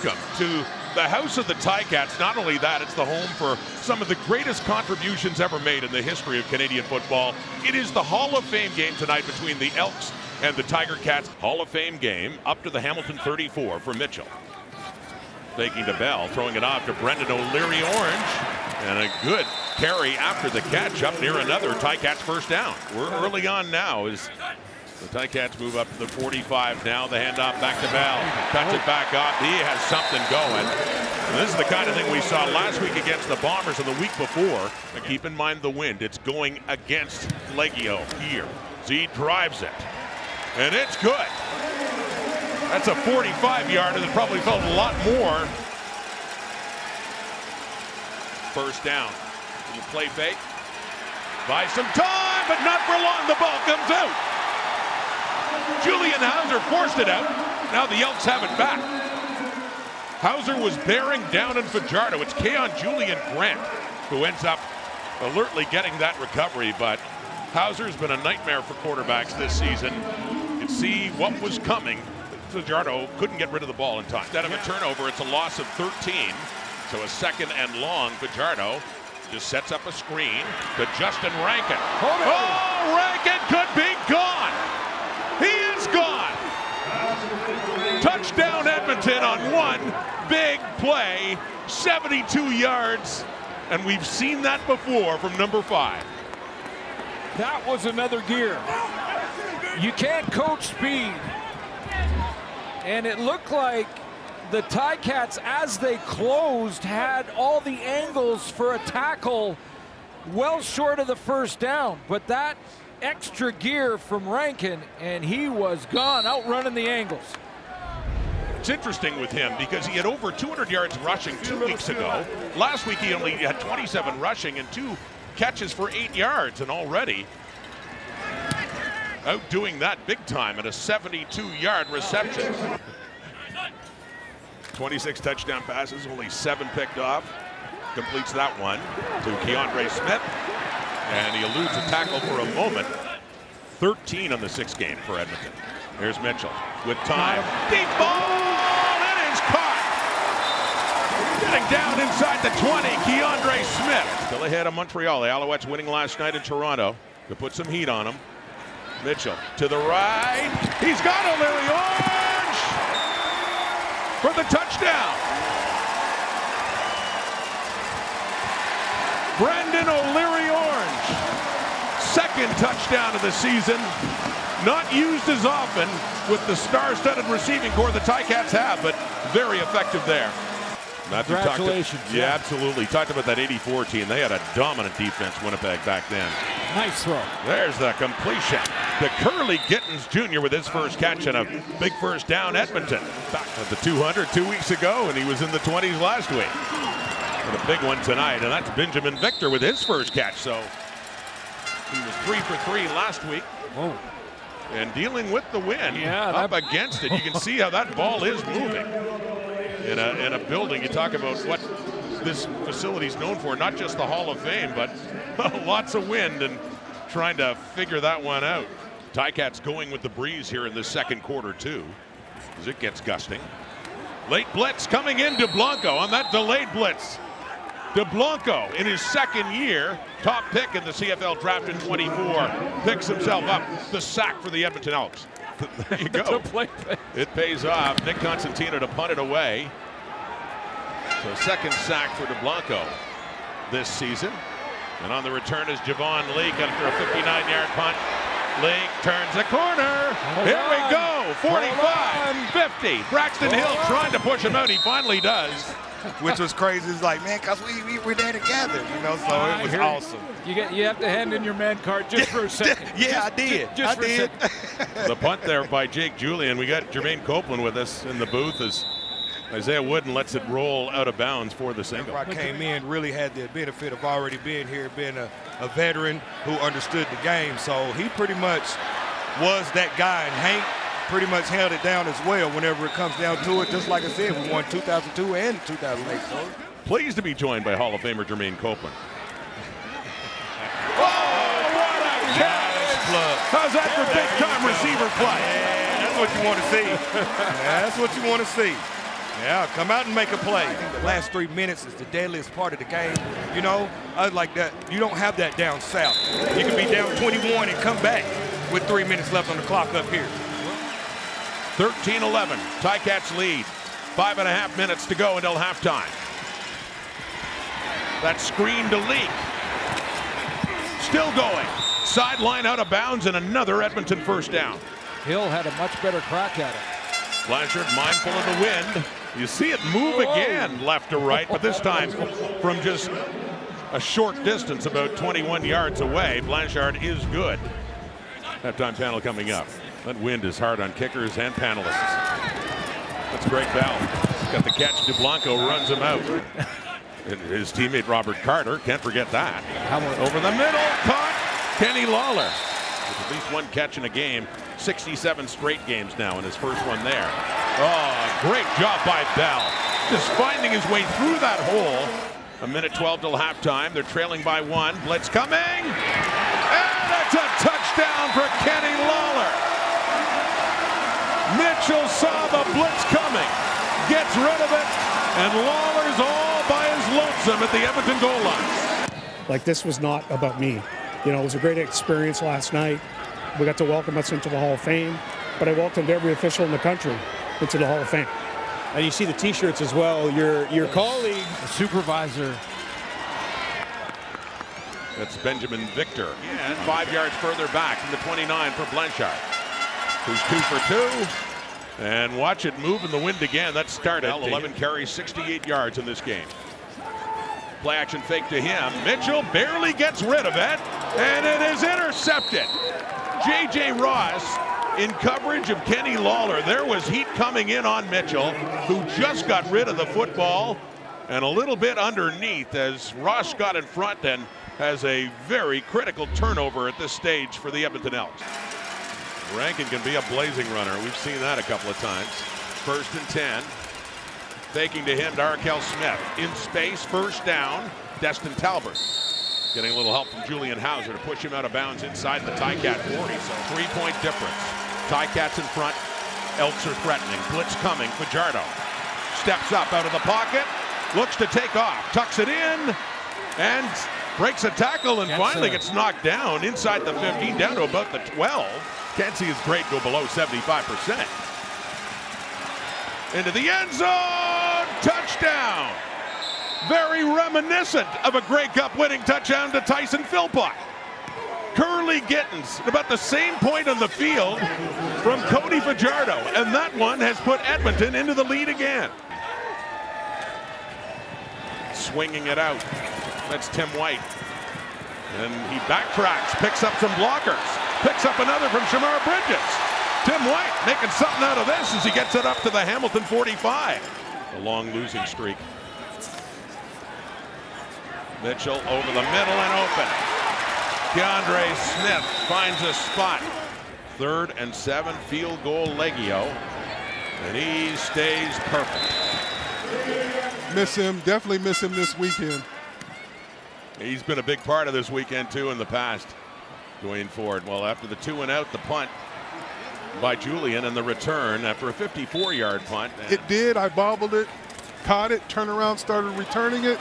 welcome to the house of the Ticats. Not only that, it's the home for some of the greatest contributions ever made in the history of Canadian football. It is the Hall of Fame game tonight between the Elks and the Tiger Cats. Hall of Fame game up to the Hamilton 34 for Mitchell. Faking to Bell, throwing it off to Brendan O'Leary Orange. And a good carry after the catch up near another Ticats first down. We're early on now as the Ticats move up to the 45 now. The handoff back to Bell. Cuts it back off. He has something going. And this is the kind of thing we saw last week against the Bombers and the week before. But keep in mind the wind. It's going against Leggio here. Z drives it. And it's good. That's a 45-yarder that probably felt a lot more. First down. You play fake. Buy some time, but not for long. The ball comes out. Julian Hauser forced it out. Now the Elks have it back. Hauser was bearing down in Fajardo. It's Keon Julian Grant who ends up alertly getting that recovery, but Hauser's been a nightmare for quarterbacks this season. You could see what was coming. Fajardo couldn't get rid of the ball in time. Instead of a turnover, it's a loss of 13. So a second and long. Fajardo just sets up a screen to Justin Rankin. Oh, Rankin could be gone. He is gone. Touchdown Edmonton on one big play, 72 yards. And we've seen that before from number 5. That was another gear. You can't coach speed. And it looked like the Ticats, as they closed, had all the angles for a tackle well short of the first down. But that extra gear from Rankin, and he was gone, outrunning the angles. It's interesting with him because he had over 200 yards rushing 2 weeks ago. Last week he only had 27 rushing and 2 catches for 8 yards, and already outdoing that big time at a 72-yard reception. 26 touchdown passes, only 7 picked off. Completes that one to Keandre Smith. And he eludes a tackle for a moment. 13 on the 6th game for Edmonton. Here's Mitchell with time. Deep ball! It is caught! Getting down inside the 20, Keandre Smith. Still ahead of Montreal. The Alouettes winning last night in Toronto to put some heat on them. Mitchell to the right. He's got O'Leary Orange for the touchdown. Brendan O'Leary Orange, second touchdown of the season. Not used as often with the star-studded receiving core the Ticats have, but very effective there. Congratulations. Yeah, absolutely. Talked about that 84 team. They had a dominant defense, Winnipeg, back then. Nice throw. There's the completion to Curly Gittins Jr. with his first catch and a big first down. Edmonton back at the 200 2 weeks ago, and he was in the 20s last week. And a big one tonight, and that's Benjamin Victor with his first catch. So he was 3 for 3 last week. Whoa. And dealing with the wind up against it. You can see how that ball is moving. In a building, you talk about what this facility's known for, not just the Hall of Fame, but lots of wind and trying to figure that one out. Ticats going with the breeze here in the second quarter too, as it gets gusting. Late blitz coming in to Blanco on that delayed blitz. DeBlanco in his second year, top pick in the CFL draft in 24, picks himself up the sack for the Edmonton Elks. There you go. It pays off. Nick Constantino to punt it away. So second sack for DeBlanco this season. And on the return is Javon Leake after a 59-yard punt. Leake turns the corner. Here we go. 45, 50. Braxton Hill trying to push him out. He finally does. Which was crazy. It's like, man, because we were there together, you know, so it was awesome. You have to hand in your man card just for a second. Yeah, I did. Just for a second. The punt there by Jake Julian. We got Jermaine Copeland with us in the booth as Isaiah Wooden lets it roll out of bounds for the single. I came in, really had the benefit of already being here, being a veteran who understood the game. So he pretty much was that guy, and Hank pretty much held it down as well whenever it comes down to it. Just like I said, we won 2002 and 2008. So. Pleased to be joined by Hall of Famer Jermaine Copeland. Oh, what a catch! How's that for big-time receiver play? Yeah, that's what you want to see. That's what you want to see. Yeah, come out and make a play. I think the last 3 minutes is the deadliest part of the game. You know, I like that. You don't have that down south. You can be down 21 and come back with 3 minutes left on the clock up here. 13-11, Ticats lead. 5.5 minutes to go until halftime. That screen to Leak. Still going. Sideline out of bounds and another Edmonton first down. Hill had a much better crack at it. Blanchard mindful of the wind. You see it move again left to right, but this time from just a short distance, about 21 yards away. Blanchard is good. Halftime panel coming up. That wind is hard on kickers and panelists. That's Greg Bell. Got the catch. DeBlanco runs him out. And his teammate Robert Carter, can't forget that. Over the middle, caught Kenny Lawler. With at least one catch in a game. 67 straight games now in his first one there. Oh, great job by Bell. Just finding his way through that hole. 1:12 till halftime. They're trailing by 1. Blitz coming. And it's a touchdown for Kenny Lawler. Mitchell saw the blitz coming. Gets rid of it. And Lawler's all by his lonesome at the Edmonton goal line. Like, this was not about me. You know, it was a great experience last night. We got to welcome us into the Hall of Fame, but I welcomed every official in the country into the Hall of Fame. And you see the T-shirts as well. Your colleague, the supervisor. That's Benjamin Victor. And 5 yards further back from the 29 for Blanchard, who's 2 for 2. And watch it move in the wind again. That started. 11 carries, 68 yards in this game. Play action fake to him. Mitchell barely gets rid of it, and it is intercepted. J.J. Ross in coverage of Kenny Lawler. There was heat coming in on Mitchell, who just got rid of the football, and a little bit underneath as Ross got in front and has a very critical turnover at this stage for the Edmonton Elks. Rankin can be a blazing runner. We've seen that a couple of times. 1st and 10. Faking to him, Darkel Smith. In space, first down, Destin Talbert. Getting a little help from Julian Hauser to push him out of bounds inside the Ticat 40. So 3-point difference. Ticats in front. Elks are threatening. Blitz coming. Fajardo steps up out of the pocket. Looks to take off. Tucks it in. And breaks a tackle and finally gets knocked down inside the 15, down to about the 12. Can't see his grade go below 75%. Into the end zone. Touchdown. Very reminiscent of a Grey Cup winning touchdown to Tyson Philpott. Curly Gittins, about the same point on the field from Cody Fajardo, and that one has put Edmonton into the lead again. Swinging it out. That's Tim White. And he backtracks, picks up some blockers, picks up another from Shamar Bridges. Tim White making something out of this as he gets it up to the Hamilton 45. A long losing streak. Mitchell over the middle and open. DeAndre Smith finds a spot. 3rd and 7, field goal Leggio. And he stays perfect. Miss him, definitely miss him this weekend. He's been a big part of this weekend too in the past. Dwayne Ford. Well, after the 2 and out, the punt by Julian and the return after a 54-yard punt. It did. I bobbled it, caught it, turned around, started returning it,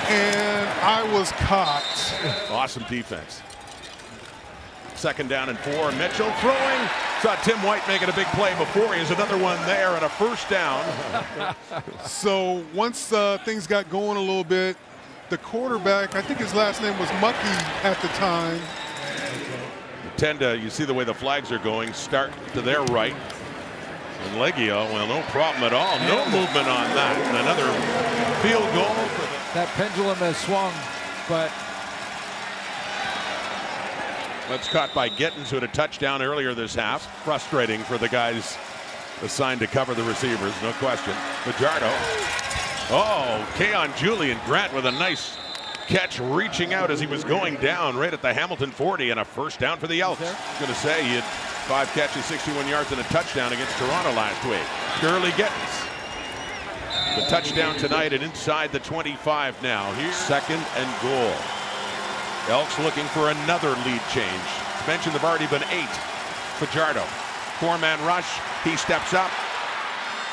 and I was caught. Awesome defense. 2nd down and 4. Mitchell throwing. Saw Tim White making a big play before. He has another one there and a first down. So once things got going a little bit, the quarterback, I think his last name was Mucky at the time. You see the way the flags are going, start to their right. And Leggio, well, no problem at all. No movement on that. And another field goal. That pendulum has swung, but that's caught by Gittins, who had a touchdown earlier this half. Frustrating for the guys assigned to cover the receivers, no question. Fajardo. Oh, Keon Julian Grant with a nice catch, reaching out as he was going down right at the Hamilton 40, and a first down for the Elks. I was going to say he had 5 catches, 61 yards, and a touchdown against Toronto last week. Gurley Gittins. The touchdown tonight and inside the 25 now. Here's 2nd and goal. Elks looking for another lead change. Mentioned they've already been 8. Fajardo. 4-man rush. He steps up.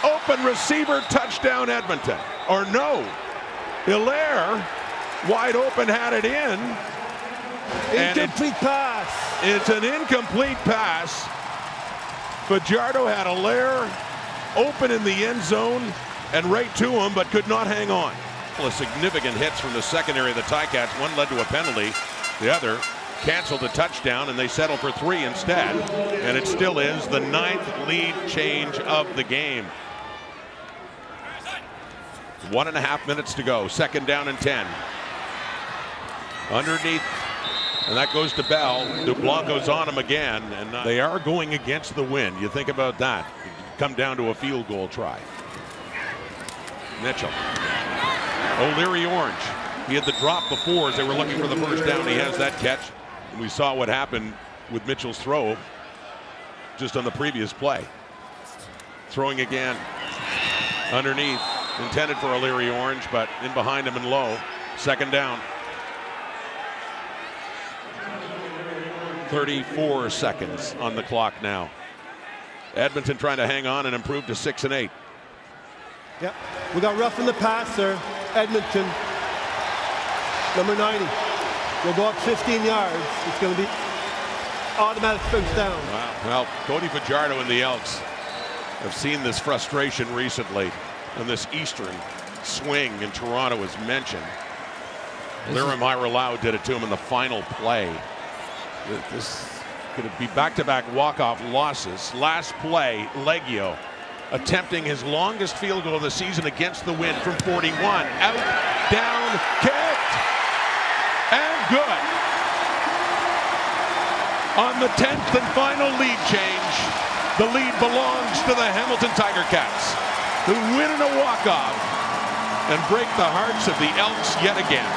Open receiver, touchdown Edmonton. Or no, Hilaire, wide open, had it in. Incomplete pass. It's an incomplete pass. Fajardo had Hilaire open in the end zone and right to him, but could not hang on. Significant hits from the secondary of the Ticats. One led to a penalty. The other canceled a touchdown, and they settled for 3 instead. And it still is the 9th lead change of the game. 1.5 minutes to go. 2nd down and 10. Underneath, and that goes to Bell. Dublanco's on him again, and they are going against the wind. You think about that. Come down to a field goal try. Mitchell. O'Leary Orange. He had the drop before as they were looking for the first down. He has that catch. We saw what happened with Mitchell's throw just on the previous play. Throwing again. Underneath. Intended for O'Leary Orange, but in behind him and low. 2nd down. 34 seconds on the clock now. Edmonton trying to hang on and improve to 6-8. Yep. We got rough in the passer. Edmonton, number 90. We'll go up 15 yards. It's going to be automatic first down. Wow. Well, Cody Fajardo and the Elks have seen this frustration recently on this eastern swing in Toronto, as mentioned. Liram Hiralau did it to him in the final play. This is going to be back-to-back walk-off losses. Last play, Leggio attempting his longest field goal of the season against the wind from 41. Out, down, kicked, and good. On the 10th and final lead change, the lead belongs to the Hamilton Tiger Cats, who win in a walk-off and break the hearts of the Elks yet again.